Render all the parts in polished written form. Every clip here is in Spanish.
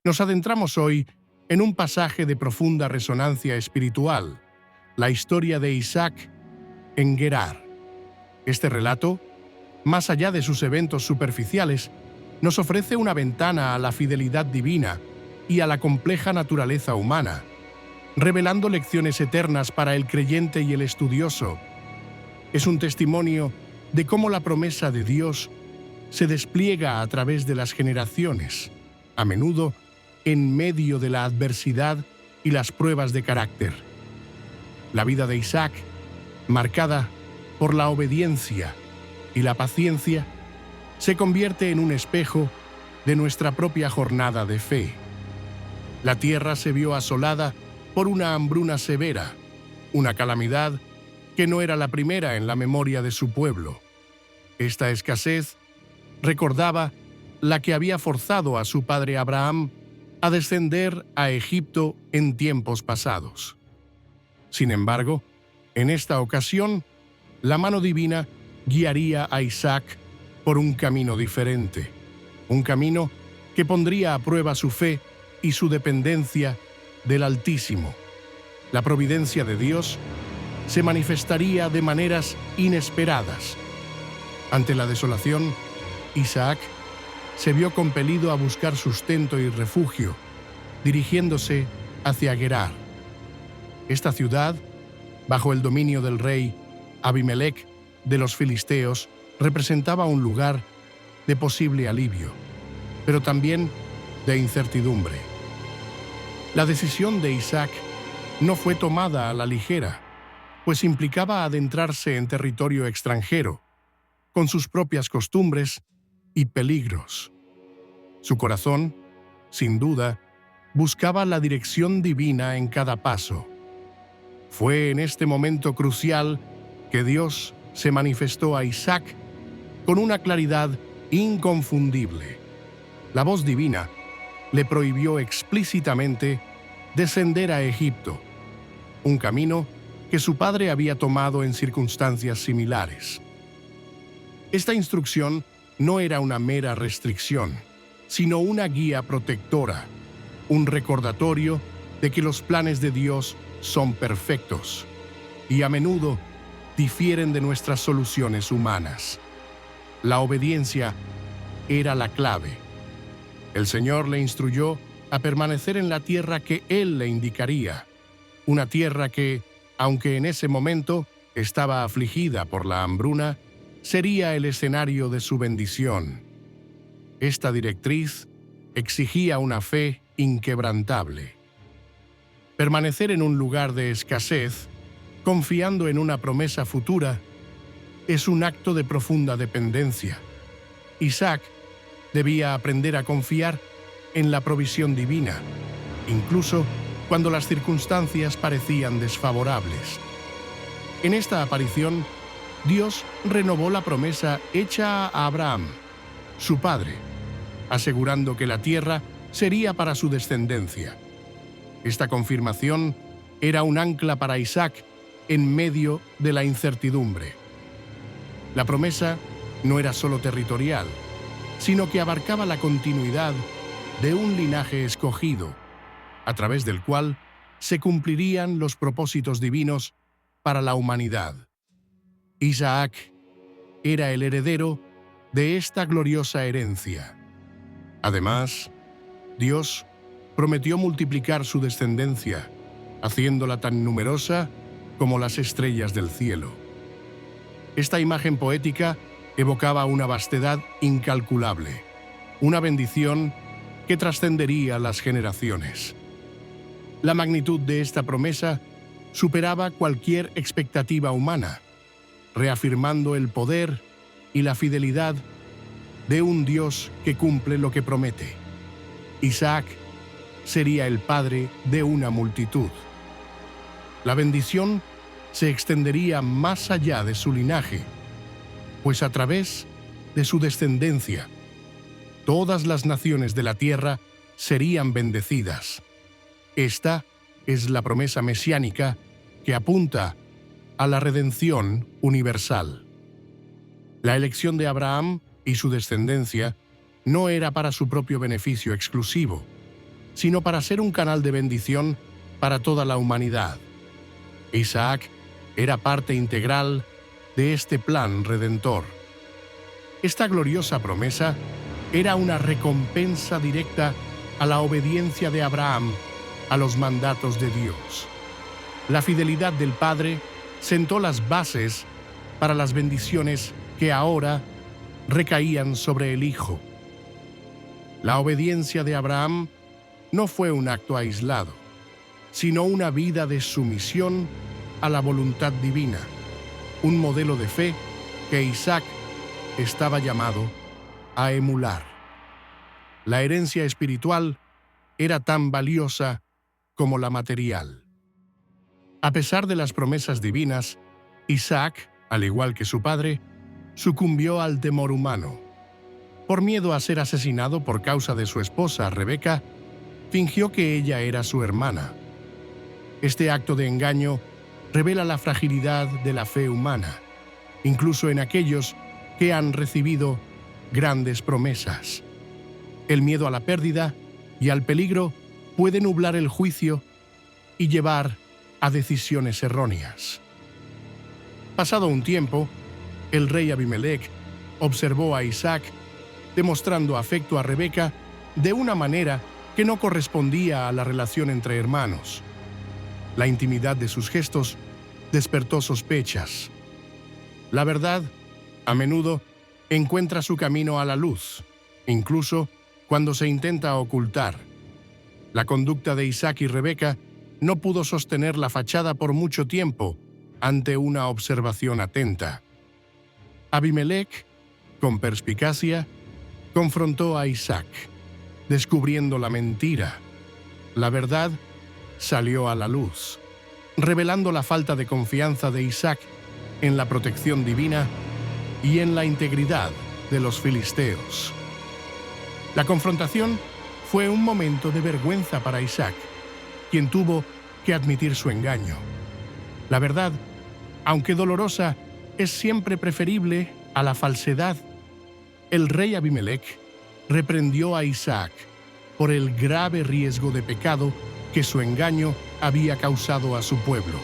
Nos adentramos hoy en un pasaje de profunda resonancia espiritual, la historia de Isaac en Gerar. Este relato, más allá de sus eventos superficiales, nos ofrece una ventana a la fidelidad divina y a la compleja naturaleza humana, revelando lecciones eternas para el creyente y el estudioso. Es un testimonio de cómo la promesa de Dios se despliega a través de las generaciones, a menudo en medio de la adversidad y las pruebas de carácter. La vida de Isaac, marcada por la obediencia y la paciencia, se convierte en un espejo de nuestra propia jornada de fe. La tierra se vio asolada por una hambruna severa, una calamidad que no era la primera en la memoria de su pueblo. Esta escasez recordaba la que había forzado a su padre Abraham a descender a Egipto en tiempos pasados. Sin embargo, en esta ocasión, la mano divina guiaría a Isaac por un camino diferente, un camino que pondría a prueba su fe y su dependencia del Altísimo. La providencia de Dios se manifestaría de maneras inesperadas. Ante la desolación, Isaac se vio compelido a buscar sustento y refugio, dirigiéndose hacia Gerar. Esta ciudad, bajo el dominio del rey Abimelec de los filisteos, representaba un lugar de posible alivio, pero también de incertidumbre. La decisión de Isaac no fue tomada a la ligera, pues implicaba adentrarse en territorio extranjero, con sus propias costumbres y peligros. Su corazón, sin duda, buscaba la dirección divina en cada paso. Fue en este momento crucial que Dios se manifestó a Isaac con una claridad inconfundible. La voz divina le prohibió explícitamente descender a Egipto, un camino que su padre había tomado en circunstancias similares. Esta instrucción no era una mera restricción, sino una guía protectora, un recordatorio de que los planes de Dios son perfectos y a menudo difieren de nuestras soluciones humanas. La obediencia era la clave. El Señor le instruyó a permanecer en la tierra que Él le indicaría, una tierra que, aunque en ese momento estaba afligida por la hambruna, sería el escenario de su bendición. Esta directriz exigía una fe inquebrantable. Permanecer en un lugar de escasez, confiando en una promesa futura, es un acto de profunda dependencia. Isaac debía aprender a confiar en la provisión divina, incluso cuando las circunstancias parecían desfavorables. En esta aparición, Dios renovó la promesa hecha a Abraham, su padre, asegurando que la tierra sería para su descendencia. Esta confirmación era un ancla para Isaac en medio de la incertidumbre. La promesa no era solo territorial, sino que abarcaba la continuidad de un linaje escogido, a través del cual se cumplirían los propósitos divinos para la humanidad. Isaac era el heredero de esta gloriosa herencia. Además, Dios prometió multiplicar su descendencia, haciéndola tan numerosa como las estrellas del cielo. Esta imagen poética evocaba una vastedad incalculable, una bendición que trascendería las generaciones. La magnitud de esta promesa superaba cualquier expectativa humana, reafirmando el poder y la fidelidad de un Dios que cumple lo que promete. Isaac sería el padre de una multitud. La bendición se extendería más allá de su linaje, pues a través de su descendencia, todas las naciones de la tierra serían bendecidas. Esta es la promesa mesiánica que apunta a la redención universal. La elección de Abraham y su descendencia no era para su propio beneficio exclusivo, sino para ser un canal de bendición para toda la humanidad. Isaac era parte integral de este plan redentor. Esta gloriosa promesa era una recompensa directa a la obediencia de Abraham a los mandatos de Dios. La fidelidad del Padre sentó las bases para las bendiciones que ahora recaían sobre el Hijo. La obediencia de Abraham no fue un acto aislado, sino una vida de sumisión a la voluntad divina, un modelo de fe que Isaac estaba llamado a emular. La herencia espiritual era tan valiosa como la material. A pesar de las promesas divinas, Isaac, al igual que su padre, sucumbió al temor humano. Por miedo a ser asesinado por causa de su esposa, Rebeca, fingió que ella era su hermana. Este acto de engaño revela la fragilidad de la fe humana, incluso en aquellos que han recibido grandes promesas. El miedo a la pérdida y al peligro puede nublar el juicio y llevar a decisiones erróneas. Pasado un tiempo, el rey Abimelech observó a Isaac demostrando afecto a Rebeca de una manera que no correspondía a la relación entre hermanos. La intimidad de sus gestos despertó sospechas. La verdad, a menudo, encuentra su camino a la luz, incluso cuando se intenta ocultar. La conducta de Isaac y Rebeca no pudo sostener la fachada por mucho tiempo ante una observación atenta. Abimelech, con perspicacia, confrontó a Isaac, descubriendo la mentira. La verdad salió a la luz, revelando la falta de confianza de Isaac en la protección divina y en la integridad de los filisteos. La confrontación fue un momento de vergüenza para Isaac, quien tuvo que admitir su engaño. La verdad, aunque dolorosa, es siempre preferible a la falsedad. El rey Abimelech reprendió a Isaac por el grave riesgo de pecado que su engaño había causado a su pueblo.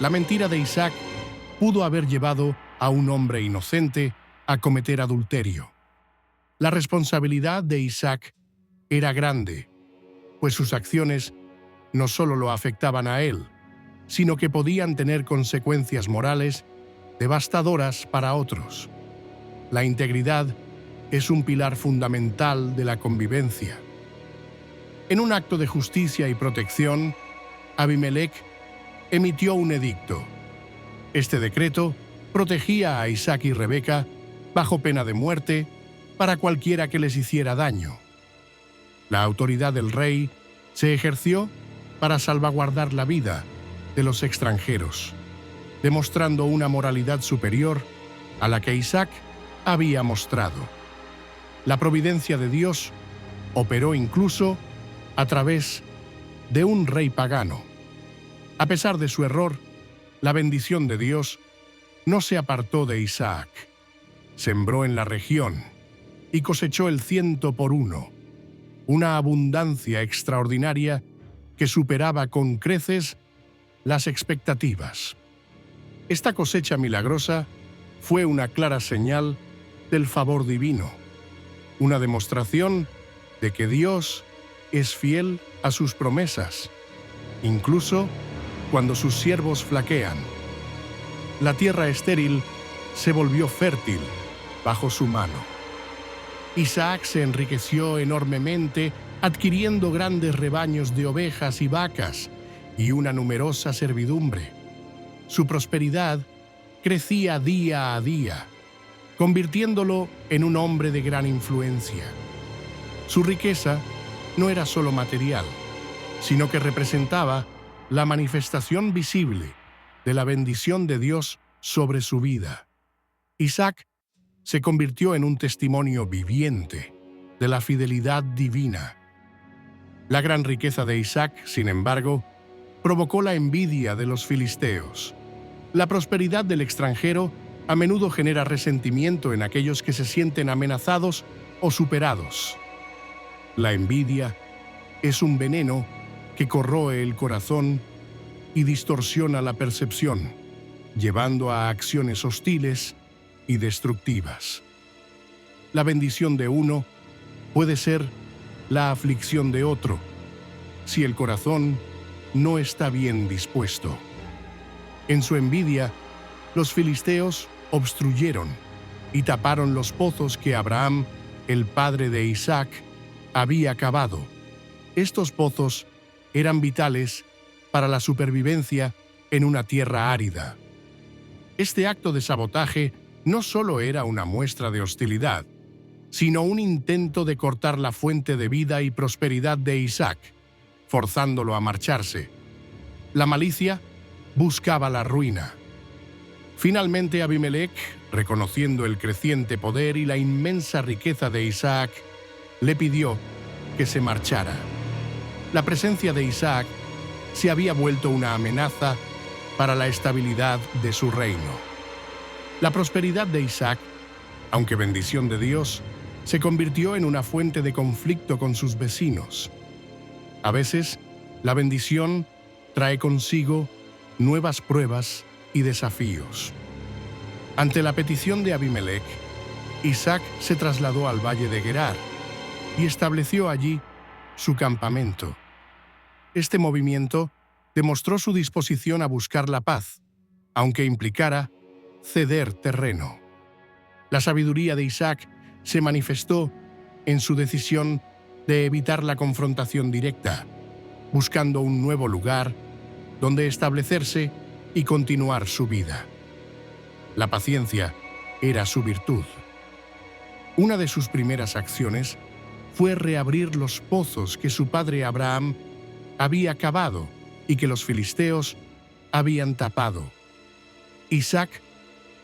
La mentira de Isaac pudo haber llevado a un hombre inocente a cometer adulterio. La responsabilidad de Isaac era grande, pues sus acciones no solo lo afectaban a él, sino que podían tener consecuencias morales devastadoras para otros. La integridad es un pilar fundamental de la convivencia. En un acto de justicia y protección, Abimelech emitió un edicto. Este decreto protegía a Isaac y Rebeca bajo pena de muerte para cualquiera que les hiciera daño. La autoridad del rey se ejerció para salvaguardar la vida de los extranjeros, demostrando una moralidad superior a la que Isaac había mostrado. La providencia de Dios operó incluso a través de un rey pagano. A pesar de su error, la bendición de Dios no se apartó de Isaac. Sembró en la región y cosechó el 100 por 1, una abundancia extraordinaria que superaba con creces las expectativas. Esta cosecha milagrosa fue una clara señal del favor divino, una demostración de que Dios es fiel a sus promesas, incluso cuando sus siervos flaquean. La tierra estéril se volvió fértil bajo su mano. Isaac se enriqueció enormemente, adquiriendo grandes rebaños de ovejas y vacas y una numerosa servidumbre. Su prosperidad crecía día a día, convirtiéndolo en un hombre de gran influencia. Su riqueza no era solo material, sino que representaba la manifestación visible de la bendición de Dios sobre su vida. Isaac se convirtió en un testimonio viviente de la fidelidad divina. La gran riqueza de Isaac, sin embargo, provocó la envidia de los filisteos. La prosperidad del extranjero a menudo genera resentimiento en aquellos que se sienten amenazados o superados. La envidia es un veneno que corroe el corazón y distorsiona la percepción, llevando a acciones hostiles y destructivas. La bendición de uno puede ser la aflicción de otro, si el corazón no está bien dispuesto. En su envidia, los filisteos obstruyeron y taparon los pozos que Abraham, el padre de Isaac, había cavado. Estos pozos eran vitales para la supervivencia en una tierra árida. Este acto de sabotaje no solo era una muestra de hostilidad, sino un intento de cortar la fuente de vida y prosperidad de Isaac, forzándolo a marcharse. La malicia buscaba la ruina. Finalmente Abimelech, reconociendo el creciente poder y la inmensa riqueza de Isaac, le pidió que se marchara. La presencia de Isaac se había vuelto una amenaza para la estabilidad de su reino. La prosperidad de Isaac, aunque bendición de Dios, se convirtió en una fuente de conflicto con sus vecinos. A veces, la bendición trae consigo nuevas pruebas y desafíos. Ante la petición de Abimelech, Isaac se trasladó al valle de Gerar y estableció allí su campamento. Este movimiento demostró su disposición a buscar la paz, aunque implicara ceder terreno. La sabiduría de Isaac se manifestó en su decisión de evitar la confrontación directa, buscando un nuevo lugar donde establecerse y continuar su vida. La paciencia era su virtud. Una de sus primeras acciones fue reabrir los pozos que su padre Abraham había cavado y que los filisteos habían tapado. Isaac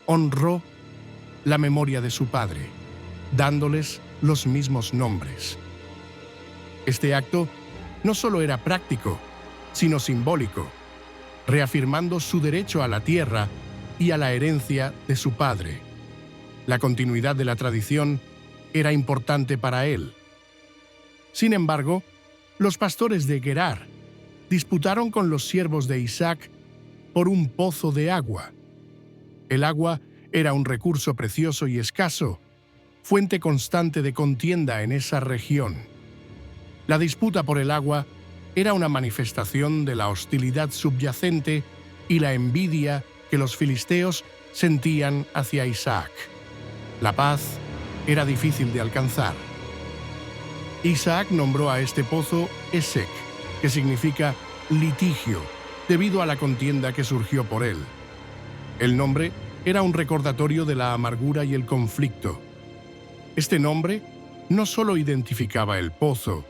honró la memoria de su padre, dándoles los mismos nombres. Este acto no solo era práctico, sino simbólico, reafirmando su derecho a la tierra y a la herencia de su padre. La continuidad de la tradición era importante para él. Sin embargo, los pastores de Gerar disputaron con los siervos de Isaac por un pozo de agua. El agua era un recurso precioso y escaso, fuente constante de contienda en esa región. La disputa por el agua era una manifestación de la hostilidad subyacente y la envidia que los filisteos sentían hacia Isaac. La paz era difícil de alcanzar. Isaac nombró a este pozo Esek, que significa litigio, debido a la contienda que surgió por él. El nombre era un recordatorio de la amargura y el conflicto. Este nombre no solo identificaba el pozo,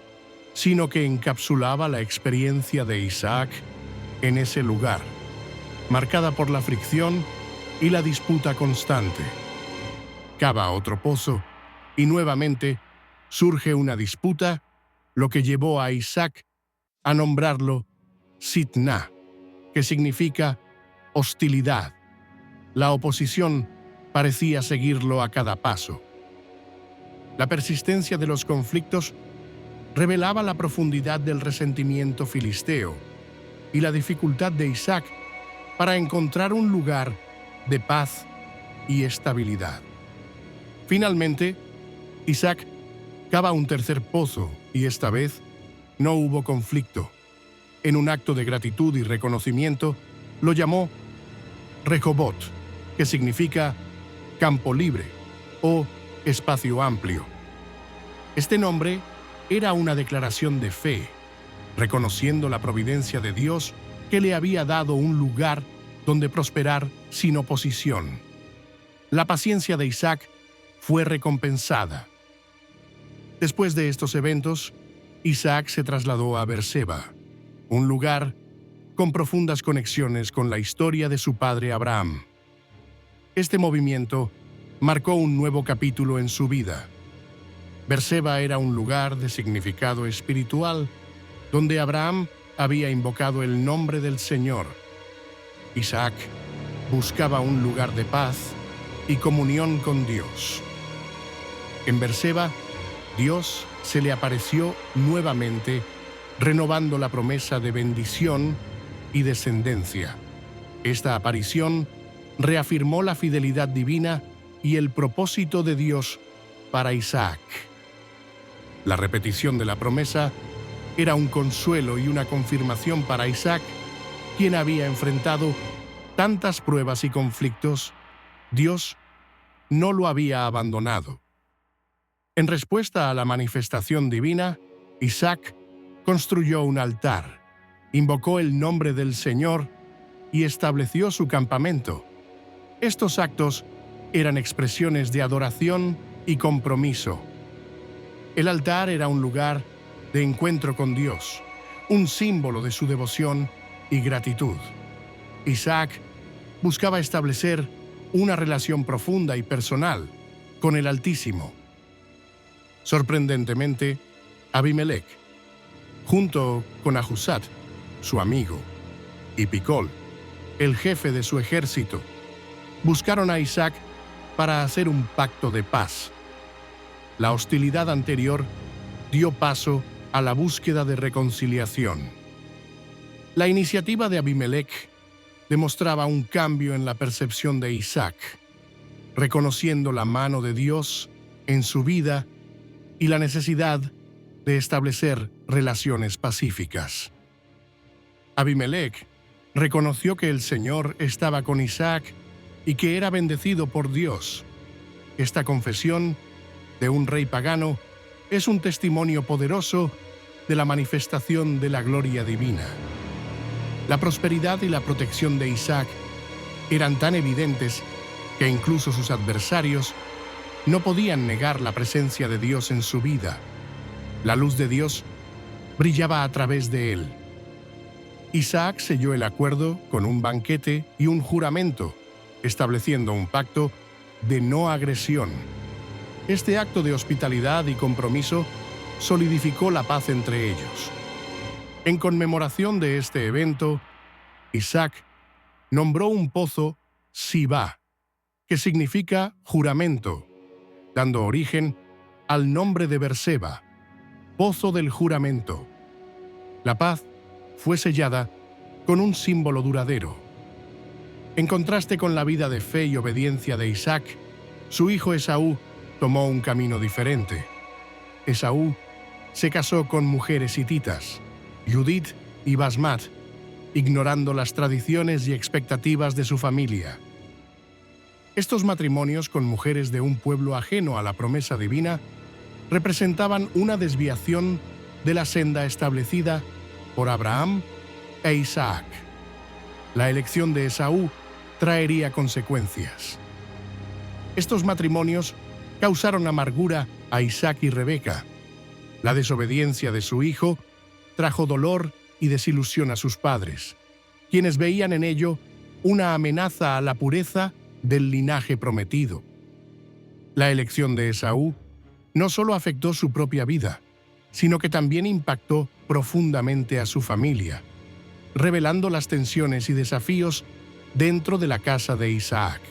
sino que encapsulaba la experiencia de Isaac en ese lugar, marcada por la fricción y la disputa constante. Cava otro pozo y nuevamente surge una disputa, lo que llevó a Isaac a nombrarlo Sitna, que significa hostilidad. La oposición parecía seguirlo a cada paso. La persistencia de los conflictos revelaba la profundidad del resentimiento filisteo y la dificultad de Isaac para encontrar un lugar de paz y estabilidad. Finalmente, Isaac cava un tercer pozo y esta vez no hubo conflicto. En un acto de gratitud y reconocimiento, lo llamó Rehobot, que significa campo libre o espacio amplio. Este nombre era una declaración de fe, reconociendo la providencia de Dios que le había dado un lugar donde prosperar sin oposición. La paciencia de Isaac fue recompensada. Después de estos eventos, Isaac se trasladó a Beerseba, un lugar con profundas conexiones con la historia de su padre Abraham. Este movimiento marcó un nuevo capítulo en su vida. Beerseba era un lugar de significado espiritual donde Abraham había invocado el nombre del Señor. Isaac buscaba un lugar de paz y comunión con Dios. En Beerseba, Dios se le apareció nuevamente renovando la promesa de bendición y descendencia. Esta aparición reafirmó la fidelidad divina y el propósito de Dios para Isaac. La repetición de la promesa era un consuelo y una confirmación para Isaac, quien había enfrentado tantas pruebas y conflictos. Dios no lo había abandonado. En respuesta a la manifestación divina, Isaac construyó un altar, invocó el nombre del Señor y estableció su campamento. Estos actos eran expresiones de adoración y compromiso. El altar era un lugar de encuentro con Dios, un símbolo de su devoción y gratitud. Isaac buscaba establecer una relación profunda y personal con el Altísimo. Sorprendentemente, Abimelech, junto con Ahuzat, su amigo, y Picol, el jefe de su ejército, buscaron a Isaac para hacer un pacto de paz. La hostilidad anterior dio paso a la búsqueda de reconciliación. La iniciativa de Abimelech demostraba un cambio en la percepción de Isaac, reconociendo la mano de Dios en su vida y la necesidad de establecer relaciones pacíficas. Abimelech reconoció que el Señor estaba con Isaac y que era bendecido por Dios. Esta confesión de un rey pagano es un testimonio poderoso de la manifestación de la gloria divina. La prosperidad y la protección de Isaac eran tan evidentes que incluso sus adversarios no podían negar la presencia de Dios en su vida. La luz de Dios brillaba a través de él. Isaac selló el acuerdo con un banquete y un juramento, estableciendo un pacto de no agresión. Este acto de hospitalidad y compromiso solidificó la paz entre ellos. En conmemoración de este evento, Isaac nombró un pozo Sibá, que significa juramento, dando origen al nombre de Berseba, pozo del juramento. La paz fue sellada con un símbolo duradero. En contraste con la vida de fe y obediencia de Isaac, su hijo Esaú tomó un camino diferente. Esaú se casó con mujeres hititas, Judit y Basmat, ignorando las tradiciones y expectativas de su familia. Estos matrimonios con mujeres de un pueblo ajeno a la promesa divina representaban una desviación de la senda establecida por Abraham e Isaac. La elección de Esaú traería consecuencias. Estos matrimonios causaron amargura a Isaac y Rebeca. La desobediencia de su hijo trajo dolor y desilusión a sus padres, quienes veían en ello una amenaza a la pureza del linaje prometido. La elección de Esaú no solo afectó su propia vida, sino que también impactó profundamente a su familia, revelando las tensiones y desafíos dentro de la casa de Isaac.